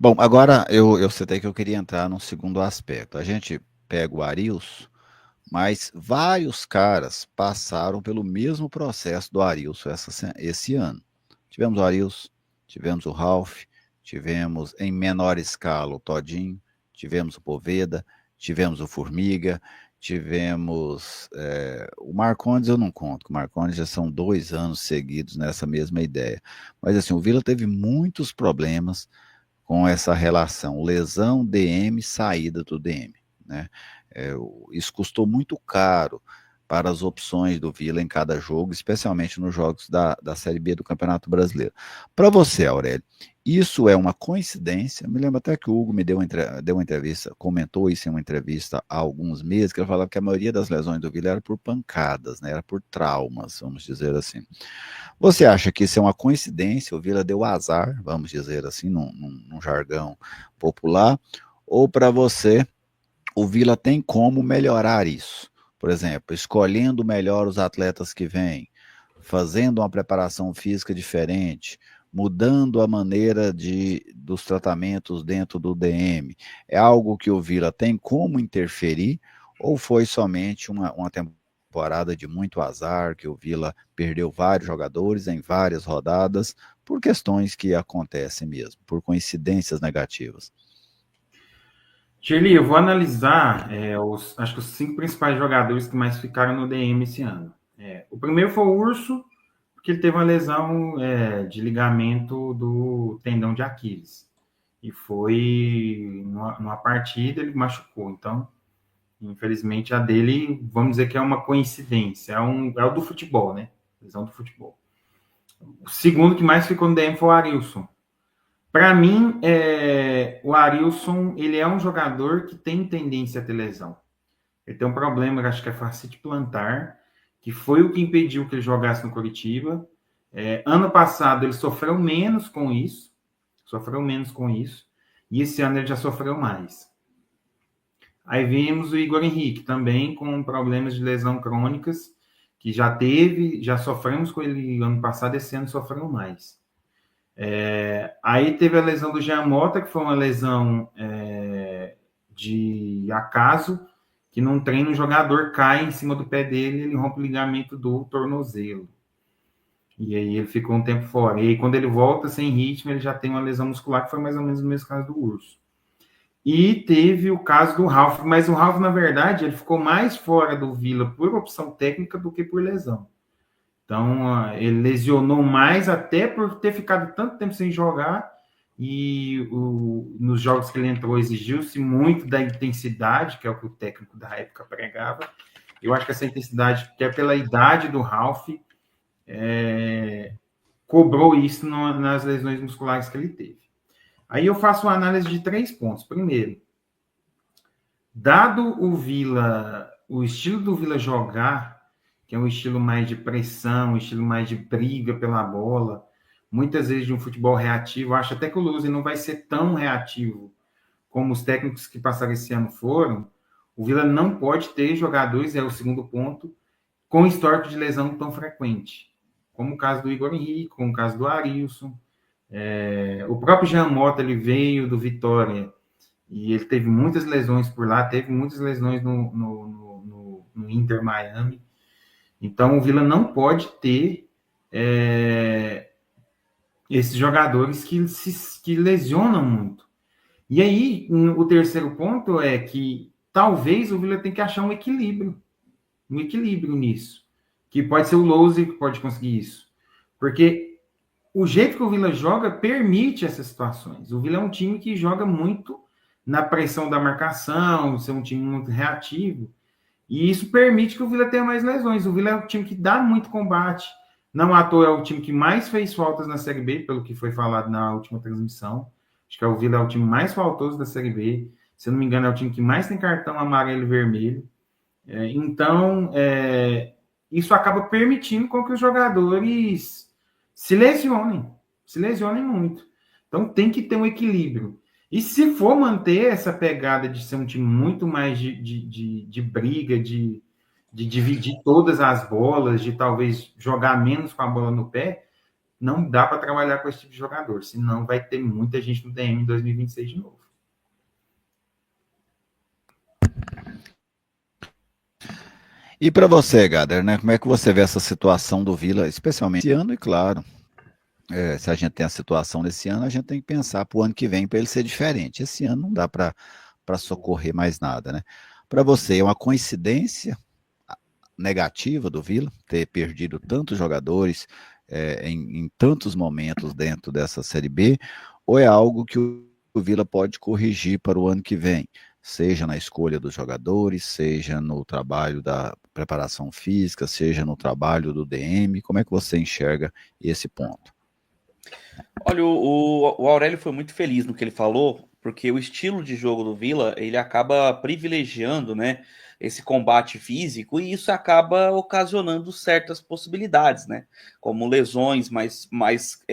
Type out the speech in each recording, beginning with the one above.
Bom, agora eu citei que eu queria entrar num segundo aspecto. A gente pega o Arilson, mas vários caras passaram pelo mesmo processo do Arilson esse ano. Tivemos o Arilson, tivemos o Ralf, tivemos em menor escala o Todinho, tivemos o Poveda, tivemos o Formiga, tivemos o Marcondes eu não conto, o Marcondes já são 2 anos seguidos nessa mesma ideia. Mas assim, o Vila teve muitos problemas com essa relação lesão, DM, saída do DM, né? Isso custou muito caro para as opções do Vila em cada jogo, especialmente nos jogos da Série B do Campeonato Brasileiro. Para você, Aurélio, isso é uma coincidência? Me lembro até que o Hugo me deu uma entrevista, comentou isso em uma entrevista há alguns meses, que ele falava que a maioria das lesões do Vila era por pancadas, né? Era por traumas, vamos dizer assim. Você acha que isso é uma coincidência? O Vila deu azar, vamos dizer assim, num jargão popular? Ou para você, o Vila tem como melhorar isso? Por exemplo, escolhendo melhor os atletas que vêm, fazendo uma preparação física diferente, mudando a maneira dos tratamentos dentro do DM. É algo que o Vila tem como interferir? Ou foi somente uma temporada de muito azar, que o Vila perdeu vários jogadores em várias rodadas, por questões que acontecem mesmo, por coincidências negativas? Shirley, eu vou analisar acho que os cinco principais jogadores que mais ficaram no DM esse ano. O primeiro foi o Urso, porque ele teve uma lesão de ligamento do tendão de Aquiles. E foi numa partida, ele machucou. Então, infelizmente, a dele, vamos dizer que é uma coincidência. É o do futebol, né? Lesão do futebol. O segundo que mais ficou no DM foi o Arilson. Para mim, o Arilson, ele é um jogador que tem tendência a ter lesão. Ele tem um problema, acho que é fascite plantar, que foi o que impediu que ele jogasse no Coritiba. Ano passado ele sofreu menos com isso, e esse ano ele já sofreu mais. Aí vimos o Igor Henrique também com problemas de lesão crônicas, que já sofremos com ele ano passado, esse ano sofreu mais. Aí teve a lesão do Jean Mota, que foi uma lesão de acaso, que num treino o jogador cai em cima do pé dele e ele rompe o ligamento do tornozelo. E aí ele ficou um tempo fora. E aí, quando ele volta sem ritmo, ele já tem uma lesão muscular, que foi mais ou menos o mesmo caso do Urso. E teve o caso do Ralf, mas o Ralf, na verdade, ele ficou mais fora do Vila por opção técnica do que por lesão. Então, ele lesionou mais até por ter ficado tanto tempo sem jogar e nos jogos que ele entrou exigiu-se muito da intensidade, que é o que o técnico da época pregava. Eu acho que essa intensidade, até pela idade do Ralf, cobrou isso nas lesões musculares que ele teve. Aí eu faço uma análise de 3 pontos. Primeiro, dado o estilo do Vila jogar, que é um estilo mais de pressão, um estilo mais de briga pela bola, muitas vezes de um futebol reativo, acho até que o Luzi não vai ser tão reativo como os técnicos que passaram esse ano foram. O Vila não pode ter jogadores, é o segundo ponto, com histórico de lesão tão frequente, como o caso do Igor Henrique, como o caso do Arilson. O próprio Jean Mota, ele veio do Vitória e ele teve muitas lesões por lá, teve muitas lesões no Inter Miami. Então, o Vila não pode ter esses jogadores que lesionam muito. E aí, o terceiro ponto é que talvez o Vila tenha que achar um equilíbrio nisso. Que pode ser o Lousi que pode conseguir isso. Porque o jeito que o Vila joga permite essas situações. O Vila é um time que joga muito na pressão da marcação, ser um time muito reativo. E isso permite que o Vila tenha mais lesões. O Vila é um time que dá muito combate. Não à toa é o time que mais fez faltas na Série B, pelo que foi falado na última transmissão. Acho que o Vila é o time mais faltoso da Série B. Se eu não me engano, é o time que mais tem cartão amarelo e vermelho. Então, isso acaba permitindo com que os jogadores se lesionem muito. Então, tem que ter um equilíbrio. E se for manter essa pegada de ser um time muito mais de briga, de dividir todas as bolas, de talvez jogar menos com a bola no pé, Não dá para trabalhar com esse tipo de jogador, senão vai ter muita gente no DM em 2026 de novo. E para você, Gader, né? Como é que você vê essa situação do Vila, especialmente esse ano, e claro, se a gente tem a situação desse ano, a gente tem que pensar para o ano que vem para ele ser diferente. Esse ano não dá para socorrer mais nada, né? Para você, é uma coincidência negativa do Vila ter perdido tantos jogadores em tantos momentos dentro dessa Série B, ou é algo que o Vila pode corrigir para o ano que vem? Seja na escolha dos jogadores, seja no trabalho da preparação física, seja no trabalho do DM, como é que você enxerga esse ponto? Olha, o Aurélio foi muito feliz no que ele falou, porque o estilo de jogo do Vila, ele acaba privilegiando, né, esse combate físico, e isso acaba ocasionando certas possibilidades, né, como lesões mais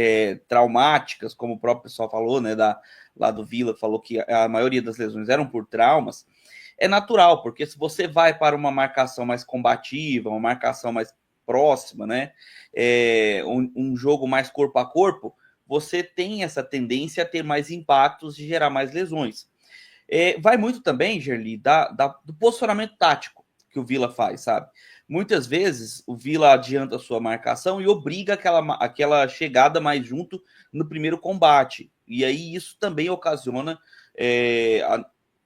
traumáticas, como o próprio pessoal falou, né, lá do Vila, falou que a maioria das lesões eram por traumas. É natural, porque se você vai para uma marcação mais combativa, uma marcação mais próxima, né, um jogo mais corpo a corpo, você tem essa tendência a ter mais impactos e gerar mais lesões. Vai muito também, Gerli, do posicionamento tático que o Vila faz, sabe? Muitas vezes o Vila adianta a sua marcação e obriga aquela chegada mais junto no primeiro combate. E aí isso também ocasiona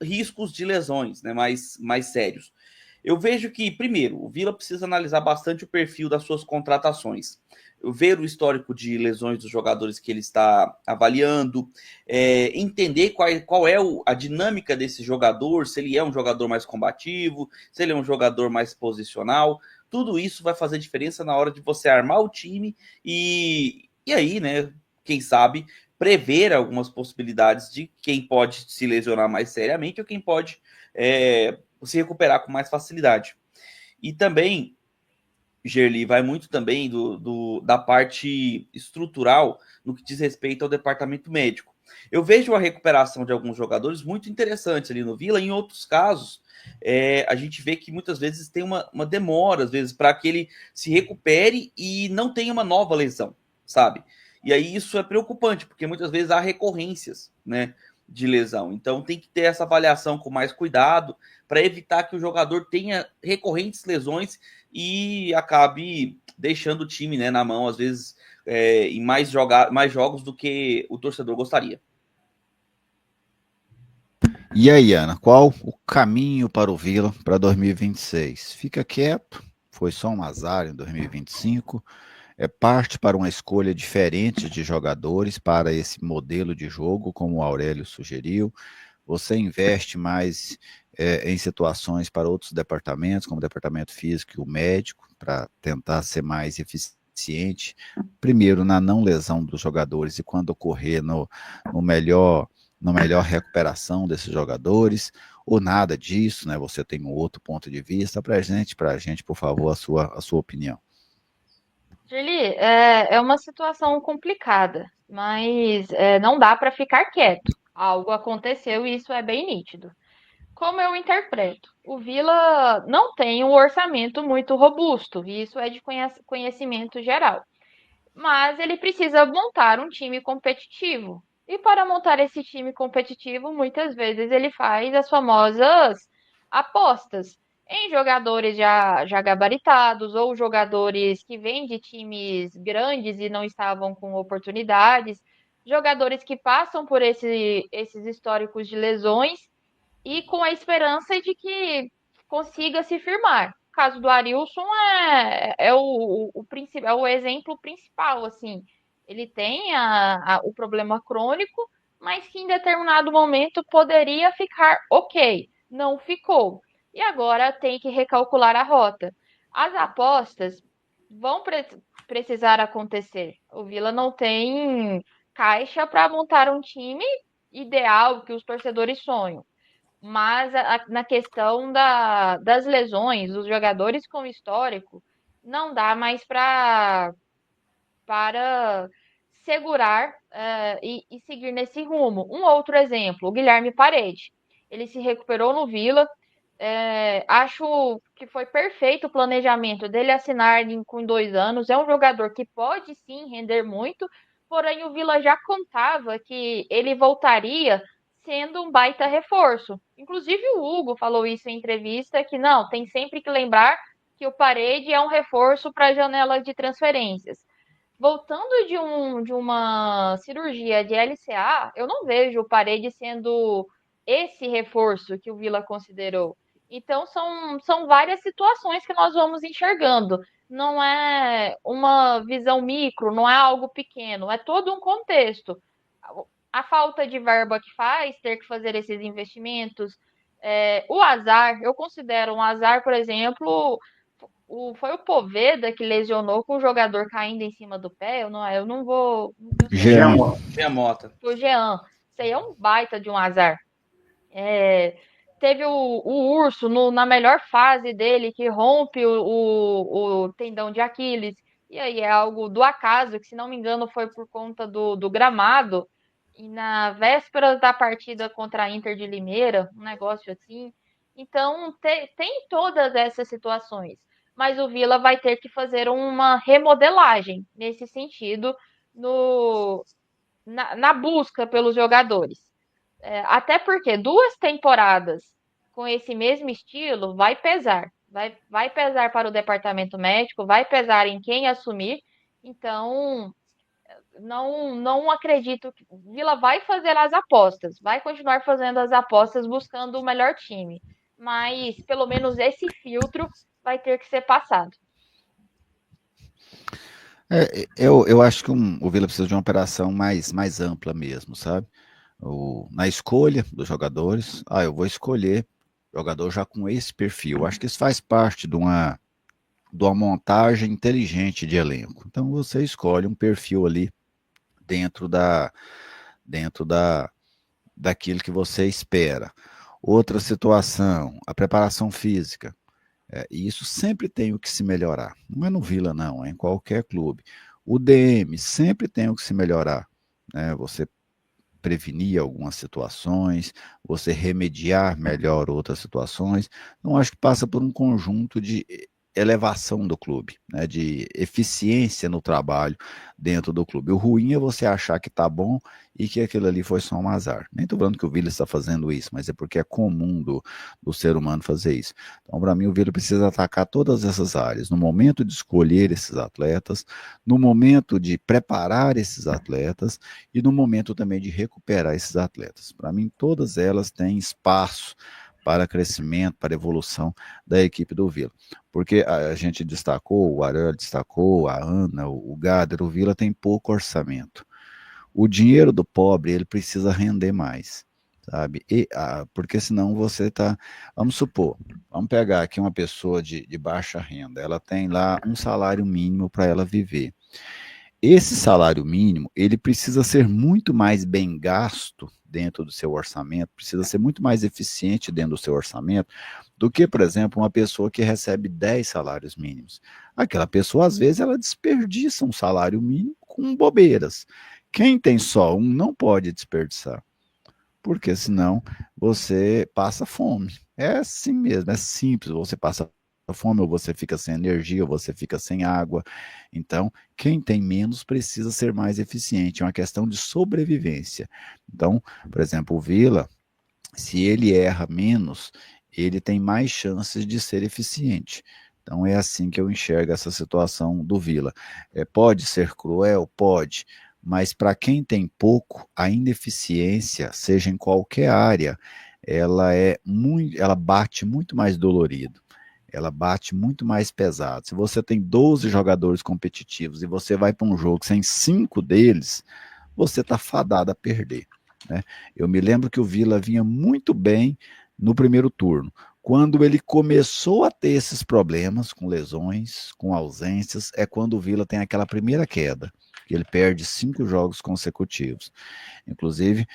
riscos de lesões, né, mais sérios. Eu vejo que, primeiro, o Vila precisa analisar bastante o perfil das suas contratações. Ver o histórico de lesões dos jogadores que ele está avaliando, entender qual é a dinâmica desse jogador, se ele é um jogador mais combativo, se ele é um jogador mais posicional. Tudo isso vai fazer diferença na hora de você armar o time e aí, né, quem sabe, prever algumas possibilidades de quem pode se lesionar mais seriamente ou quem pode se recuperar com mais facilidade. E também, Gerli, vai muito também da parte estrutural no que diz respeito ao departamento médico. Eu vejo a recuperação de alguns jogadores muito interessantes ali no Vila, em outros casos, a gente vê que muitas vezes tem uma demora, às vezes, para que ele se recupere e não tenha uma nova lesão, sabe? E aí isso é preocupante, porque muitas vezes há recorrências, né, de lesão. Então tem que ter essa avaliação com mais cuidado para evitar que o jogador tenha recorrentes lesões e acabe deixando o time, né, na mão, às vezes, em mais jogos do que o torcedor gostaria. E aí, Ana, qual o caminho para o Vila para 2026? Fica quieto, foi só um azar em 2025, parte para uma escolha diferente de jogadores para esse modelo de jogo, como o Aurélio sugeriu. Você investe mais em situações para outros departamentos, como o departamento físico e o médico, para tentar ser mais eficiente, primeiro na não lesão dos jogadores e quando ocorrer no melhor, na melhor recuperação desses jogadores, ou nada disso, né? Você tem um outro ponto de vista para a gente, por favor, a sua opinião. Julie, é uma situação complicada, mas não dá para ficar quieto. Algo aconteceu e isso é bem nítido. Como eu interpreto? O Vila não tem um orçamento muito robusto, e isso é de conhecimento geral. Mas ele precisa montar um time competitivo. E para montar esse time competitivo, muitas vezes ele faz as famosas apostas em jogadores já gabaritados ou jogadores que vêm de times grandes e não estavam com oportunidades, jogadores que passam por esses históricos de lesões e com a esperança de que consiga se firmar. O caso do Arilson é o exemplo principal, assim. Ele tem o problema crônico, mas que em determinado momento poderia ficar ok. Não ficou. E agora tem que recalcular a rota. As apostas vão precisar acontecer. O Vila não tem caixa para montar um time ideal que os torcedores sonham. Mas na questão das lesões, dos jogadores com histórico, não dá mais para segurar e seguir nesse rumo. Um outro exemplo, o Guilherme Parede. Ele se recuperou no Vila, Acho que foi perfeito o planejamento dele assinar com 2 anos. É um jogador que pode sim render muito, porém o Vila já contava que ele voltaria sendo um baita reforço. Inclusive o Hugo falou isso em entrevista, que não, tem sempre que lembrar que o Parede é um reforço para a janela de transferências. Voltando de uma cirurgia de LCA, eu não vejo o Parede sendo esse reforço que o Vila considerou. Então, são várias situações que nós vamos enxergando. Não é uma visão micro, não é algo pequeno, é todo um contexto. A falta de verba que faz ter que fazer esses investimentos, o azar, eu considero um azar, por exemplo, foi o Poveda que lesionou com o jogador caindo em cima do pé. Eu não vou. Não tenho Jean. certeza. Tem a Mota. Foi o Jean. Isso aí é um baita de um azar. Teve o Urso na melhor fase dele, que rompe o tendão de Aquiles. E aí é algo do acaso, que se não me engano foi por conta do gramado. E na véspera da partida contra a Inter de Limeira, um negócio assim. Então tem todas essas situações. Mas o Vila vai ter que fazer uma remodelagem nesse sentido na busca pelos jogadores. Até porque 2 temporadas com esse mesmo estilo vai pesar. Vai pesar para o departamento médico, vai pesar em quem assumir. Então, não acredito que o Vila vai fazer as apostas, vai continuar fazendo as apostas buscando o melhor time. Mas pelo menos esse filtro vai ter que ser passado. Eu acho que o Vila precisa de uma operação mais ampla mesmo, sabe? Na escolha dos jogadores, eu vou escolher jogador já com esse perfil. Acho que isso faz parte de uma montagem inteligente de elenco. Então você escolhe um perfil ali dentro daquilo que você espera. Outra situação, a preparação física. E isso sempre tem o que se melhorar. Não é no Vila, não, é em qualquer clube. O DM sempre tem o que se melhorar. Né? Você prevenir algumas situações, você remediar melhor outras situações. Então, acho que passa por um conjunto de elevação do clube, né, de eficiência no trabalho dentro do clube. O ruim é você achar que está bom e que aquilo ali foi só um azar. Nem estou falando que o Vila está fazendo isso, mas é porque é comum do ser humano fazer isso. Então, para mim, o Vila precisa atacar todas essas áreas, no momento de escolher esses atletas, no momento de preparar esses atletas e no momento também de recuperar esses atletas. Para mim, todas elas têm espaço para crescimento, para evolução da equipe do Vila. Porque a gente destacou, o Arana destacou, a Ana, o Gader, o Vila tem pouco orçamento. O dinheiro do pobre, ele precisa render mais, sabe? Porque senão você está... Vamos supor, vamos pegar aqui uma pessoa de baixa renda, ela tem lá um salário mínimo para ela viver. Esse salário mínimo, ele precisa ser muito mais bem gasto dentro do seu orçamento, precisa ser muito mais eficiente dentro do seu orçamento do que, por exemplo, uma pessoa que recebe 10 salários mínimos. Aquela pessoa, às vezes, ela desperdiça um salário mínimo com bobeiras. Quem tem só um não pode desperdiçar, porque senão você passa fome. É assim mesmo, é simples, você passa fome, ou você fica sem energia, ou você fica sem água. Então, quem tem menos precisa ser mais eficiente, é uma questão de sobrevivência. Então, por exemplo, o Vila, se ele erra menos, ele tem mais chances de ser eficiente. Então, é assim que eu enxergo essa situação do Vila. Pode ser cruel? Pode, mas para quem tem pouco, a ineficiência, seja em qualquer área, ela bate muito mais dolorido. Ela bate muito mais pesado. Se você tem 12 jogadores competitivos e você vai para um jogo sem 5 deles, você está fadado a perder. Né? Eu me lembro que o Vila vinha muito bem no primeiro turno. Quando ele começou a ter esses problemas com lesões, com ausências, é quando o Vila tem aquela primeira queda, que ele perde 5 jogos consecutivos. Inclusive,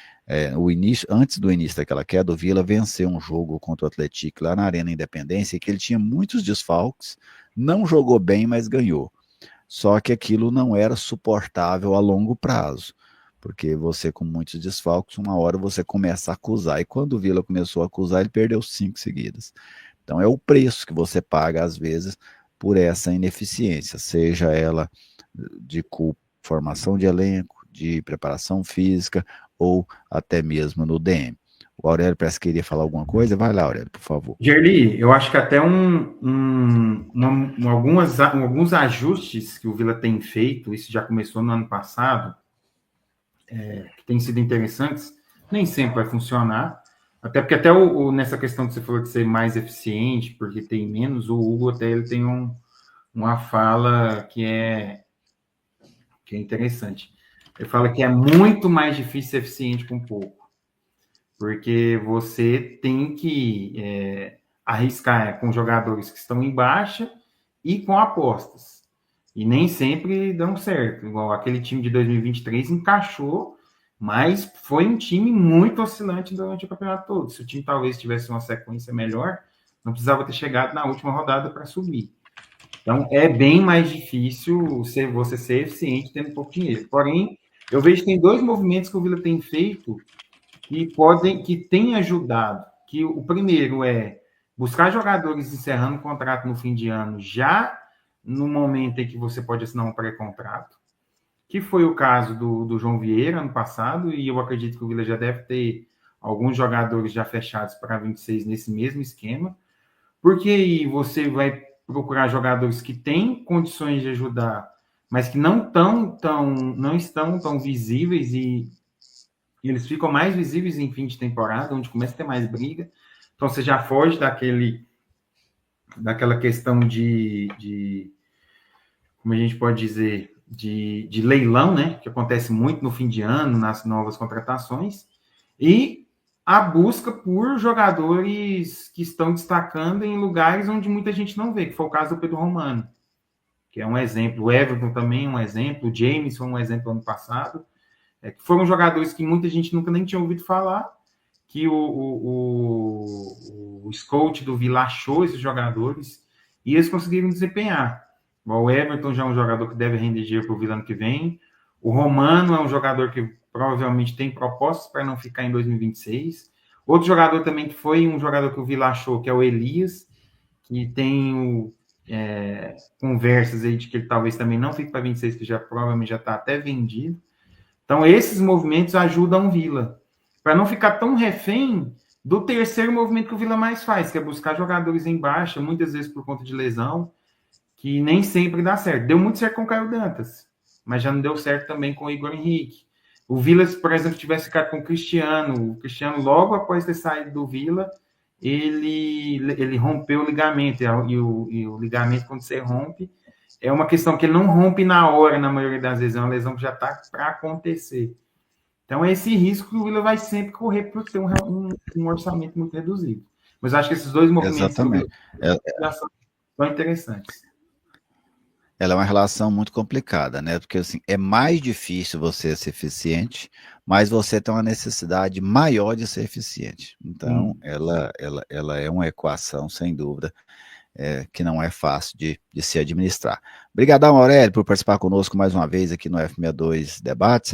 antes do início daquela queda, o Vila venceu um jogo contra o Atlético lá na Arena Independência, que ele tinha muitos desfalques, não jogou bem, mas ganhou. Só que aquilo não era suportável a longo prazo, porque você com muitos desfalques, uma hora você começa a acusar, e quando o Vila começou a acusar, ele perdeu 5 seguidas. Então é o preço que você paga, às vezes, por essa ineficiência, seja ela de formação de elenco, de preparação física, ou até mesmo no DM. O Aurélio parece que queria falar alguma coisa. Vai lá, Aurélio, por favor. Gerli, eu acho que até alguns ajustes que o Vila tem feito, isso já começou no ano passado, que tem sido interessantes, nem sempre vai funcionar, até porque até nessa questão que você falou de ser mais eficiente, porque tem menos, o Hugo até ele tem uma fala que é interessante. Ele fala que é muito mais difícil ser eficiente com pouco, porque você tem que arriscar com jogadores que estão em baixa e com apostas. E nem sempre dão certo. Igual aquele time de 2023 encaixou, mas foi um time muito oscilante durante o campeonato todo. Se o time talvez tivesse uma sequência melhor, não precisava ter chegado na última rodada para subir. Então, é bem mais difícil você ser eficiente tendo pouco dinheiro. Porém, eu vejo que tem 2 movimentos que o Vila tem feito que têm ajudado. Que o primeiro é buscar jogadores encerrando o contrato no fim de ano, já no momento em que você pode assinar um pré-contrato, que foi o caso do João Vieira ano passado, e eu acredito que o Vila já deve ter alguns jogadores já fechados para 26 nesse mesmo esquema, porque aí você vai procurar jogadores que têm condições de ajudar, mas que não estão tão visíveis, e eles ficam mais visíveis em fim de temporada, onde começa a ter mais briga. Então você já foge daquela questão de como a gente pode dizer, de leilão, né? Que acontece muito no fim de ano, nas novas contratações, e a busca por jogadores que estão destacando em lugares onde muita gente não vê, que foi o caso do Pedro Romano, que é um exemplo. O Everton também é um exemplo, o James foi um exemplo ano passado, que foram jogadores que muita gente nunca nem tinha ouvido falar, que o scout do Vila achou esses jogadores e eles conseguiram desempenhar. O Everton já é um jogador que deve render dinheiro para o Vila ano que vem. O Romano é um jogador que provavelmente tem propostas para não ficar em 2026. Outro jogador também que foi um jogador que o Vila achou, que é o Elias, que tem conversas aí de que ele talvez também não fique para 26, que provavelmente já está até vendido. Então, esses movimentos ajudam o Vila, para não ficar tão refém do terceiro movimento que o Vila mais faz, que é buscar jogadores em baixa, muitas vezes por conta de lesão, que nem sempre dá certo. Deu muito certo com o Caio Dantas, mas já não deu certo também com o Igor Henrique. O Vila, por exemplo, tivesse ficado com o Cristiano logo após ter saído do Vila, ele rompeu o ligamento, e o ligamento, quando você rompe, é uma questão que ele não rompe na hora, na maioria das vezes, é uma lesão que já está para acontecer. Então, é esse risco que o Vila vai sempre correr por ter um orçamento muito reduzido. Mas acho que esses 2 movimentos Exatamente. já são interessantes. Ela é uma relação muito complicada, né? Porque assim, é mais difícil você ser eficiente, mas você tem uma necessidade maior de ser eficiente. Então, ela é uma equação, sem dúvida, que não é fácil de se administrar. Obrigadão, Aurélio, por participar conosco mais uma vez aqui no F62 Debates.